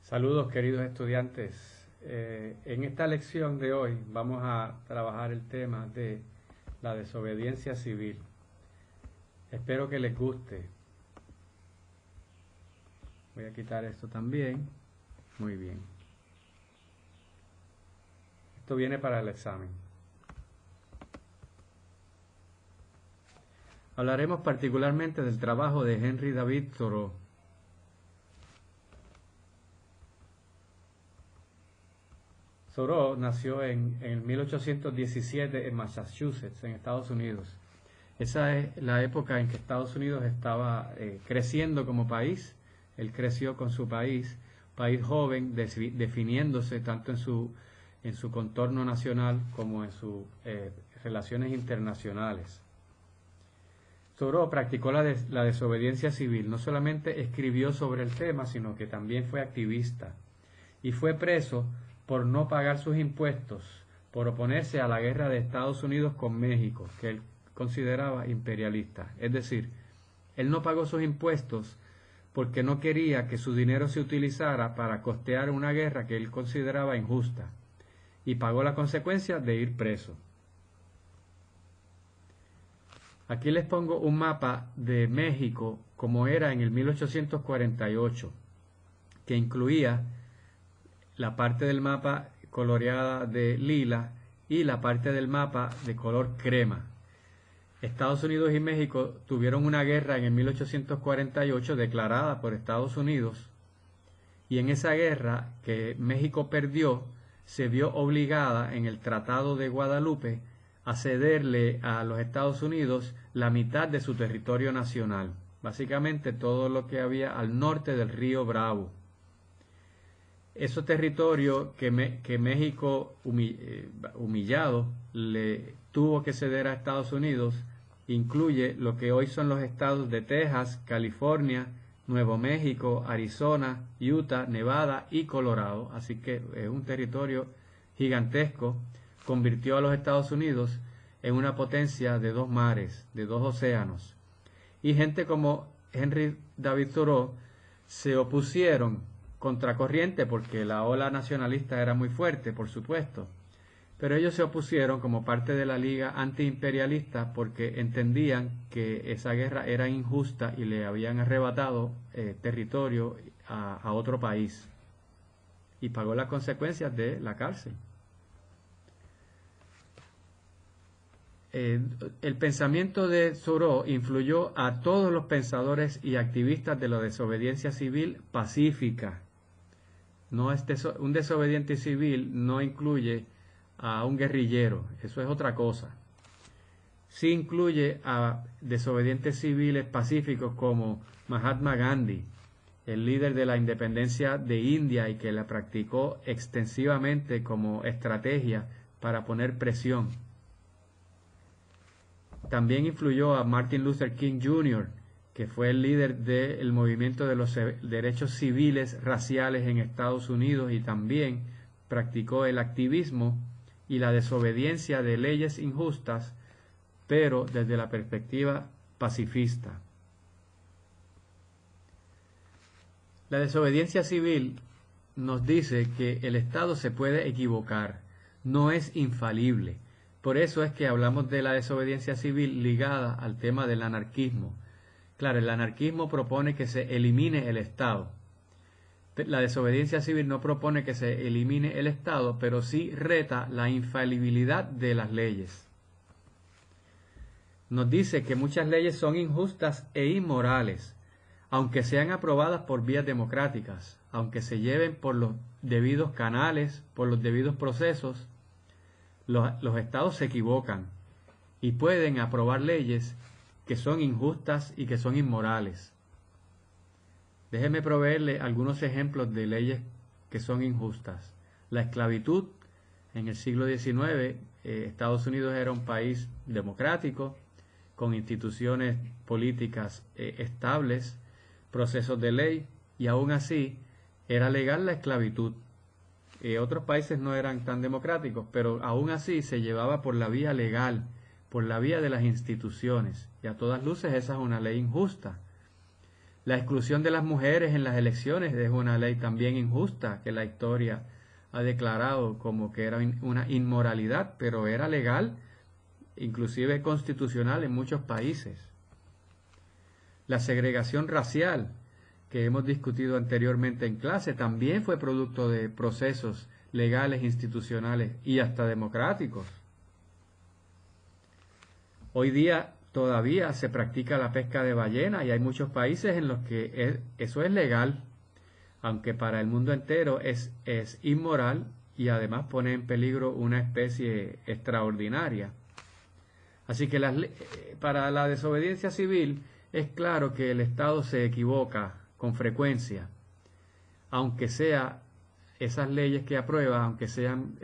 Saludos queridos estudiantes. En esta lección de hoy vamos a trabajar el tema de la desobediencia civil. Espero que les guste. Voy a quitar esto también. Muy bien. Esto viene para el examen. Hablaremos particularmente del trabajo de Henry David Thoreau. Thoreau nació en 1817 en Massachusetts, en Estados Unidos. Esa es la época en que Estados Unidos estaba creciendo como país. Él creció con su país joven, definiéndose tanto en su contorno nacional como en sus relaciones internacionales. Thoreau practicó la desobediencia civil. No solamente escribió sobre el tema, sino que también fue activista. Y fue preso por no pagar sus impuestos, por oponerse a la guerra de Estados Unidos con México, que él consideraba imperialista. Es decir, él no pagó sus impuestos porque no quería que su dinero se utilizara para costear una guerra que él consideraba injusta, y pagó la consecuencia de ir preso. Aquí les pongo un mapa de México como era en el 1848, que incluía la parte del mapa coloreada de lila y la parte del mapa de color crema. Estados Unidos y México tuvieron una guerra en el 1848 declarada por Estados Unidos, y en esa guerra que México perdió, se vio obligada en el Tratado de Guadalupe a cederle a los Estados Unidos la mitad de su territorio nacional, básicamente todo lo que había al norte del río Bravo. Esos territorios que México, humillado, le tuvo que ceder a Estados Unidos, incluye lo que hoy son los estados de Texas, California, Nuevo México, Arizona, Utah, Nevada y Colorado. Así que es un territorio gigantesco. Convirtió a los Estados Unidos en una potencia de dos mares, de dos océanos. Y gente como Henry David Thoreau se opusieron contracorriente, porque la ola nacionalista era muy fuerte, por supuesto, pero ellos se opusieron como parte de la Liga Antiimperialista porque entendían que esa guerra era injusta y le habían arrebatado territorio a otro país, y pagó las consecuencias de la cárcel. El pensamiento de Thoreau influyó a todos los pensadores y activistas de la desobediencia civil pacífica. Un desobediente civil no incluye a un guerrillero, eso es otra cosa. Sí incluye a desobedientes civiles pacíficos como Mahatma Gandhi, el líder de la independencia de India y que la practicó extensivamente como estrategia para poner presión. También influyó a Martin Luther King Jr., que fue el líder del movimiento de los derechos civiles raciales en Estados Unidos, y también practicó el activismo y la desobediencia de leyes injustas, pero desde la perspectiva pacifista. La desobediencia civil nos dice que el Estado se puede equivocar, no es infalible. Por eso es que hablamos de la desobediencia civil ligada al tema del anarquismo. Claro, el anarquismo propone que se elimine el Estado. La desobediencia civil no propone que se elimine el Estado, pero sí reta la infalibilidad de las leyes. Nos dice que muchas leyes son injustas e inmorales, aunque sean aprobadas por vías democráticas, aunque se lleven por los debidos canales, por los debidos procesos. Los estados se equivocan y pueden aprobar leyes que son injustas y que son inmorales. Déjeme proveerle algunos ejemplos de leyes que son injustas. La esclavitud. En el siglo XIX, Estados Unidos era un país democrático, con instituciones políticas estables, procesos de ley, y aún así era legal la esclavitud. Otros países no eran tan democráticos, pero aún así se llevaba por la vía legal, por la vía de las instituciones, y a todas luces esa es una ley injusta. La exclusión de las mujeres en las elecciones es una ley también injusta que la historia ha declarado como que era una inmoralidad, pero era legal, inclusive constitucional en muchos países. La segregación racial, que hemos discutido anteriormente en clase, también fue producto de procesos legales, institucionales y hasta democráticos. Hoy día todavía se practica la pesca de ballena y hay muchos países en los que eso es legal, aunque para el mundo entero es inmoral y además pone en peligro una especie extraordinaria. Así que para la desobediencia civil es claro que el Estado se equivoca con frecuencia, aunque sea esas leyes que aprueba, aunque sean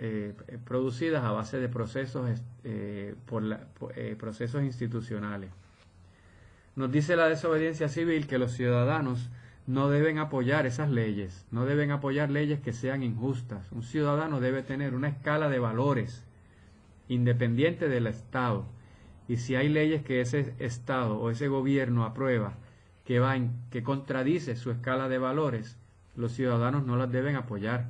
producidas a base de procesos, procesos institucionales. Nos dice la desobediencia civil que los ciudadanos no deben apoyar esas leyes, no deben apoyar leyes que sean injustas. Un ciudadano debe tener una escala de valores independiente del Estado. Y si hay leyes que ese Estado o ese gobierno aprueba que contradice su escala de valores, los ciudadanos no las deben apoyar.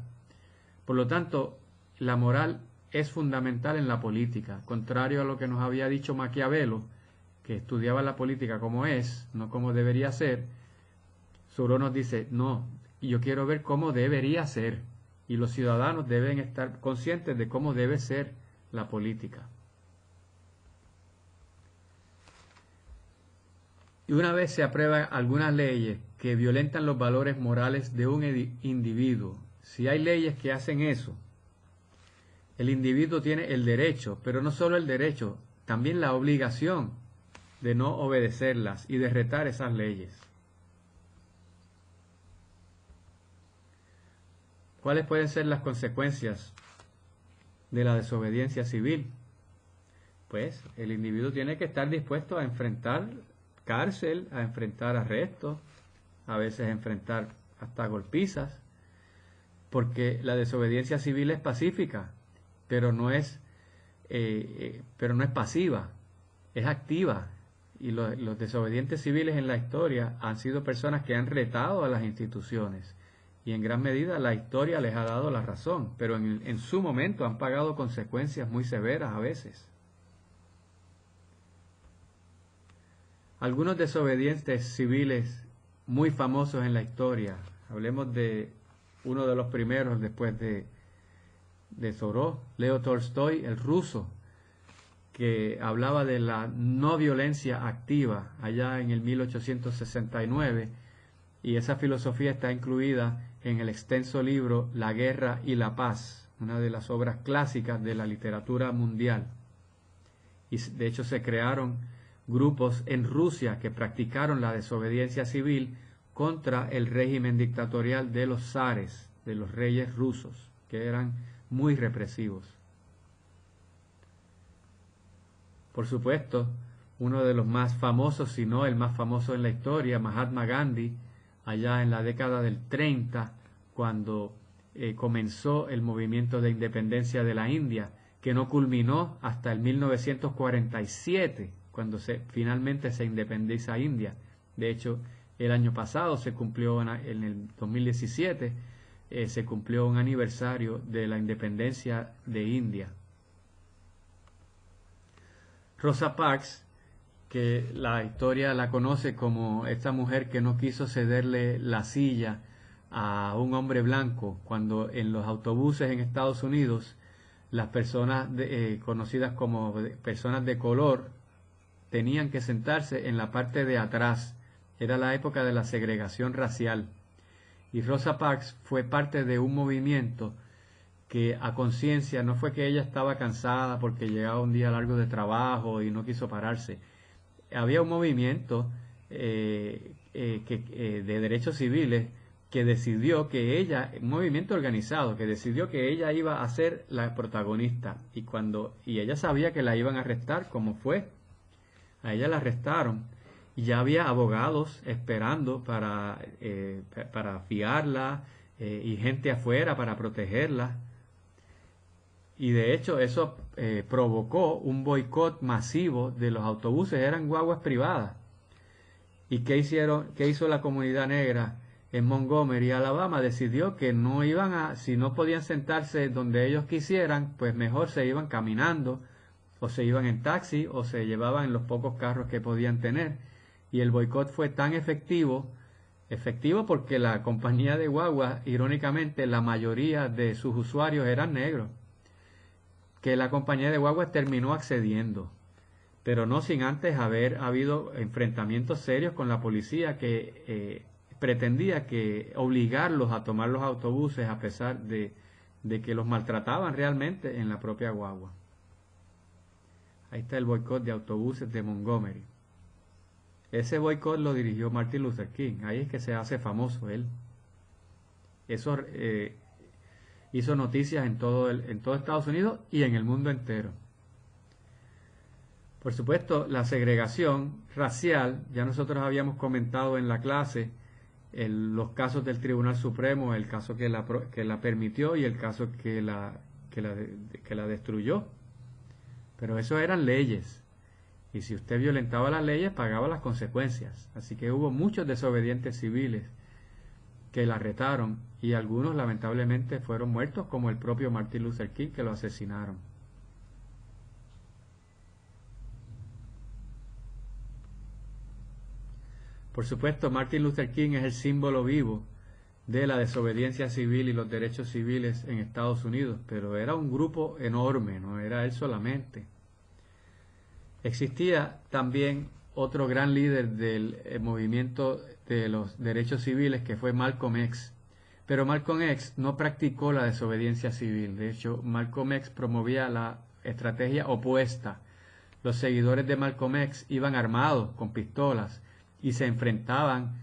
Por lo tanto, la moral es fundamental en la política, contrario a lo que nos había dicho Maquiavelo, que estudiaba la política como es, no como debería ser. Thoreau nos dice, no, yo quiero ver cómo debería ser, y los ciudadanos deben estar conscientes de cómo debe ser la política. Y una vez se aprueban algunas leyes que violentan los valores morales de un individuo, si hay leyes que hacen eso, el individuo tiene el derecho, pero no solo el derecho, también la obligación de no obedecerlas y de retar esas leyes. ¿Cuáles pueden ser las consecuencias de la desobediencia civil? Pues el individuo tiene que estar dispuesto a enfrentar cárcel, a enfrentar arrestos, a veces enfrentar hasta golpizas, porque la desobediencia civil es pacífica, pero no es pasiva, es activa. Y los desobedientes civiles en la historia han sido personas que han retado a las instituciones y en gran medida la historia les ha dado la razón, pero en su momento han pagado consecuencias muy severas a veces. Algunos desobedientes civiles muy famosos en la historia, hablemos de uno de los primeros después de Thoreau, Leo Tolstoy, el ruso, que hablaba de la no violencia activa allá en el 1869, y esa filosofía está incluida en el extenso libro La guerra y la paz, una de las obras clásicas de la literatura mundial. Y de hecho se crearon grupos en Rusia que practicaron la desobediencia civil contra el régimen dictatorial de los zares, de los reyes rusos, que eran muy represivos. Por supuesto, uno de los más famosos, si no el más famoso en la historia, Mahatma Gandhi, allá en la década del 30, cuando comenzó el movimiento de independencia de la India, que no culminó hasta el 1947, cuando finalmente se independiza India. De hecho, el año pasado se cumplió, en el 2017, se cumplió un aniversario de la independencia de India. Rosa Parks, que la historia la conoce como esta mujer que no quiso cederle la silla a un hombre blanco, cuando en los autobuses en Estados Unidos las personas conocidas como personas de color tenían que sentarse en la parte de atrás. Era la época de la segregación racial. Y Rosa Parks fue parte de un movimiento que a conciencia, no fue que ella estaba cansada porque llegaba un día largo de trabajo y no quiso pararse. Había un movimiento de derechos civiles que decidió que ella, un movimiento organizado, que decidió que ella iba a ser la protagonista. Y ella sabía que la iban a arrestar, como fue. A ella la arrestaron y ya había abogados esperando para fiarla y gente afuera para protegerla. Y de hecho eso provocó un boicot masivo de los autobuses, eran guaguas privadas. ¿Y qué hizo la comunidad negra en Montgomery, Alabama? Decidió que no iban si no podían sentarse donde ellos quisieran, pues mejor se iban caminando, o se iban en taxi, o se llevaban en los pocos carros que podían tener. Y el boicot fue tan efectivo porque la compañía de guagua, irónicamente, la mayoría de sus usuarios eran negros, que la compañía de guaguas terminó accediendo, pero no sin antes haber habido enfrentamientos serios con la policía que pretendía que obligarlos a tomar los autobuses a pesar de que los maltrataban realmente en la propia guagua. Ahí está el boicot de autobuses de Montgomery. Ese boicot lo dirigió Martin Luther King. Ahí es que se hace famoso él. Eso hizo noticias en todo Estados Unidos y en el mundo entero. Por supuesto, la segregación racial, ya nosotros habíamos comentado en la clase los casos del Tribunal Supremo, el caso que la permitió y el caso que la destruyó. Pero eso eran leyes. Y si usted violentaba las leyes, pagaba las consecuencias. Así que hubo muchos desobedientes civiles que la retaron y algunos lamentablemente fueron muertos, como el propio Martin Luther King, que lo asesinaron. Por supuesto, Martin Luther King es el símbolo vivo de la desobediencia civil y los derechos civiles en Estados Unidos, pero era un grupo enorme, no era él solamente. Existía también otro gran líder del movimiento de los derechos civiles, que fue Malcolm X. Pero Malcolm X no practicó la desobediencia civil. De hecho, Malcolm X promovía la estrategia opuesta. Los seguidores de Malcolm X iban armados con pistolas y se enfrentaban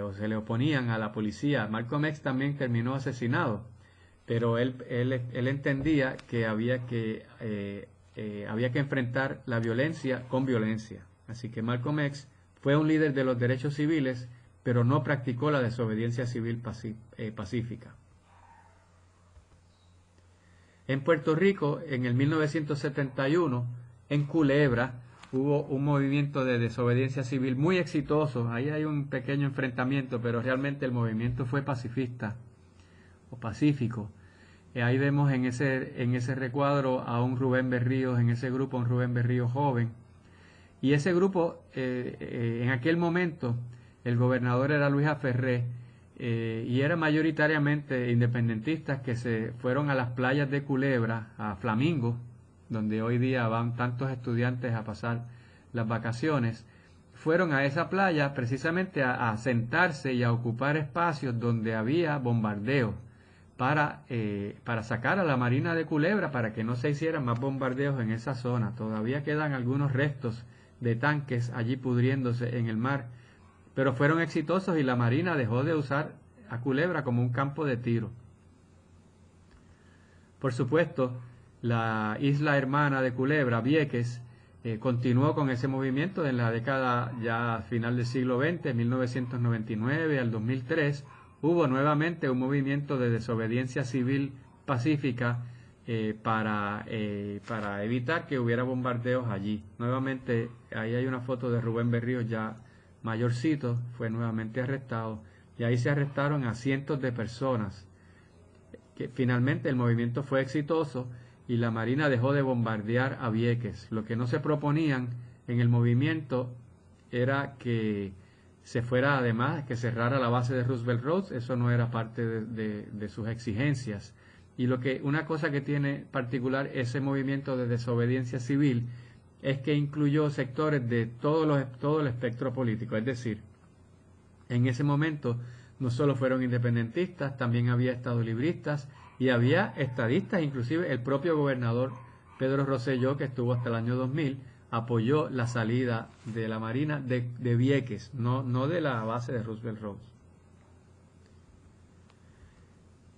o se le oponían a la policía. Malcolm X también terminó asesinado, pero él entendía que había que enfrentar la violencia con violencia. Así que Malcolm X fue un líder de los derechos civiles, pero no practicó la desobediencia civil pacífica. En Puerto Rico, en el 1971, en Culebra, hubo un movimiento de desobediencia civil muy exitoso. Ahí hay un pequeño enfrentamiento, pero realmente el movimiento fue pacifista o pacífico. Ahí vemos en ese recuadro a un Rubén Berríos, en ese grupo un Rubén Berríos joven. Y ese grupo, en aquel momento, el gobernador era Luis Aferré, y era mayoritariamente independentistas que se fueron a las playas de Culebra, a Flamingo, donde hoy día van tantos estudiantes a pasar las vacaciones. Fueron a esa playa precisamente a sentarse y a ocupar espacios donde había bombardeos, para sacar a la Marina de Culebra, para que no se hicieran más bombardeos en esa zona. Todavía quedan algunos restos de tanques allí pudriéndose en el mar, pero fueron exitosos y la Marina dejó de usar a Culebra como un campo de tiro. Por supuesto, la isla hermana de Culebra, Vieques, continuó con ese movimiento en la década ya final del siglo XX, 1999 al 2003, hubo nuevamente un movimiento de desobediencia civil pacífica para evitar que hubiera bombardeos allí. Nuevamente, ahí hay una foto de Rubén Berríos ya mayorcito, fue nuevamente arrestado, y ahí se arrestaron a cientos de personas. Que finalmente el movimiento fue exitoso y la Marina dejó de bombardear a Vieques. Lo que no se proponían en el movimiento era que se fuera, además, que cerrara la base de Roosevelt Roads. Eso no era parte de sus exigencias. Y una cosa que tiene particular ese movimiento de desobediencia civil es que incluyó sectores de todo el espectro político. Es decir, en ese momento no solo fueron independentistas, también había estadolibristas y había estadistas. Inclusive el propio gobernador Pedro Rosselló, que estuvo hasta el año 2000, apoyó la salida de la Marina de Vieques, no de la base de Roosevelt Roads.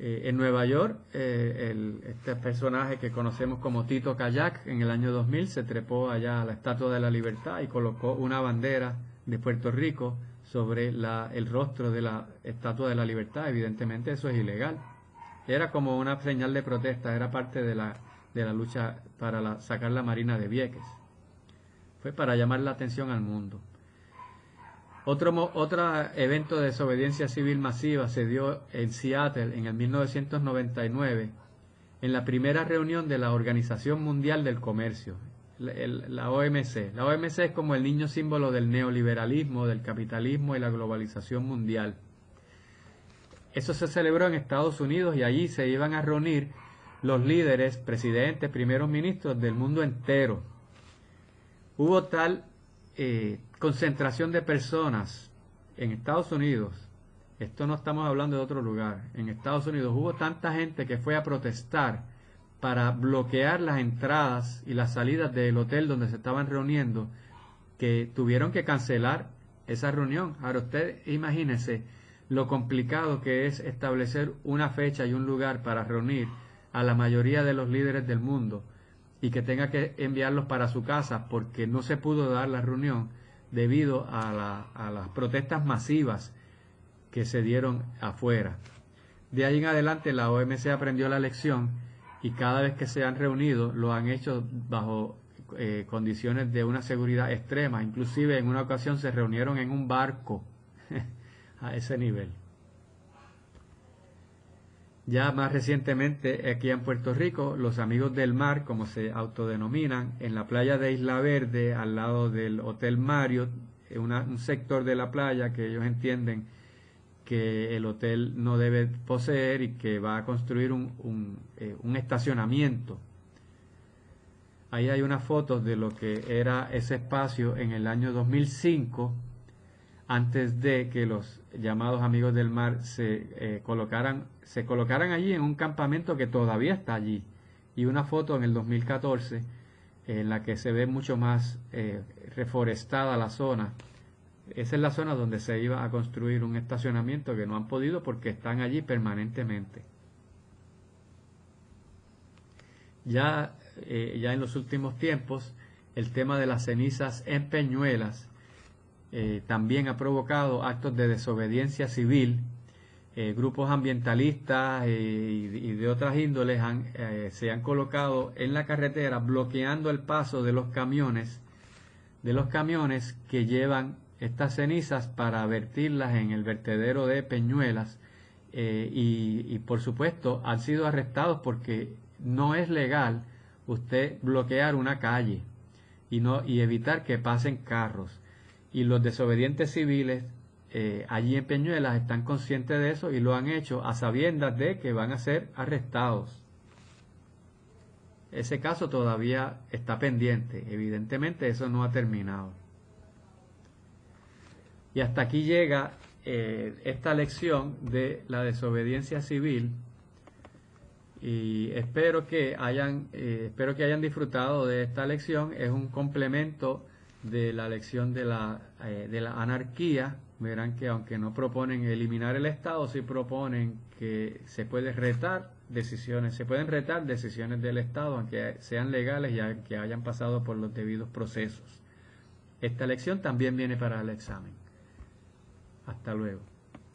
En Nueva York, este personaje que conocemos como Tito Kayak, en el año 2000 se trepó allá a la Estatua de la Libertad y colocó una bandera de Puerto Rico sobre el rostro de la Estatua de la Libertad. Evidentemente eso es ilegal. Era como una señal de protesta, era parte de la lucha para sacar la Marina de Vieques. Fue para llamar la atención al mundo. Otro evento de desobediencia civil masiva se dio en Seattle en el 1999, en la primera reunión de la Organización Mundial del Comercio, la OMC. La OMC es como el niño símbolo del neoliberalismo, del capitalismo y la globalización mundial. Eso se celebró en Estados Unidos y allí se iban a reunir los líderes, presidentes, primeros ministros del mundo entero. Hubo tal concentración de personas en Estados Unidos, esto no estamos hablando de otro lugar, en Estados Unidos hubo tanta gente que fue a protestar para bloquear las entradas y las salidas del hotel donde se estaban reuniendo, que tuvieron que cancelar esa reunión. Ahora usted imagínese lo complicado que es establecer una fecha y un lugar para reunir a la mayoría de los líderes del mundo y que tenga que enviarlos para su casa porque no se pudo dar la reunión debido a las protestas masivas que se dieron afuera. De ahí en adelante la OMC aprendió la lección y cada vez que se han reunido lo han hecho bajo condiciones de una seguridad extrema. Inclusive en una ocasión se reunieron en un barco a ese nivel. Ya más recientemente aquí en Puerto Rico, los Amigos del Mar, como se autodenominan, en la playa de Isla Verde, al lado del Hotel Marriott, un sector de la playa que ellos entienden que el hotel no debe poseer y que va a construir un estacionamiento. Ahí hay unas fotos de lo que era ese espacio en el año 2005, antes de que los llamados Amigos del Mar se colocaran allí en un campamento que todavía está allí. Y una foto en el 2014 en la que se ve mucho más reforestada la zona. Esa es la zona donde se iba a construir un estacionamiento que no han podido porque están allí permanentemente. Ya en los últimos tiempos, el tema de las cenizas en Peñuelas también ha provocado actos de desobediencia civil. Grupos ambientalistas y de otras índoles se han colocado en la carretera bloqueando el paso de los camiones que llevan estas cenizas para vertirlas en el vertedero de Peñuelas y por supuesto han sido arrestados porque no es legal usted bloquear una calle y evitar que pasen carros. Y los desobedientes civiles allí en Peñuelas están conscientes de eso y lo han hecho a sabiendas de que van a ser arrestados. Ese caso todavía está pendiente, evidentemente eso no ha terminado. Y hasta aquí llega esta lección de la desobediencia civil y espero que hayan disfrutado de esta lección. Es un complemento de la lección de la anarquía. Verán que aunque no proponen eliminar el Estado, sí proponen que se pueden retar decisiones del Estado, aunque sean legales y que hayan pasado por los debidos procesos. Esta lección también viene para el examen. Hasta luego.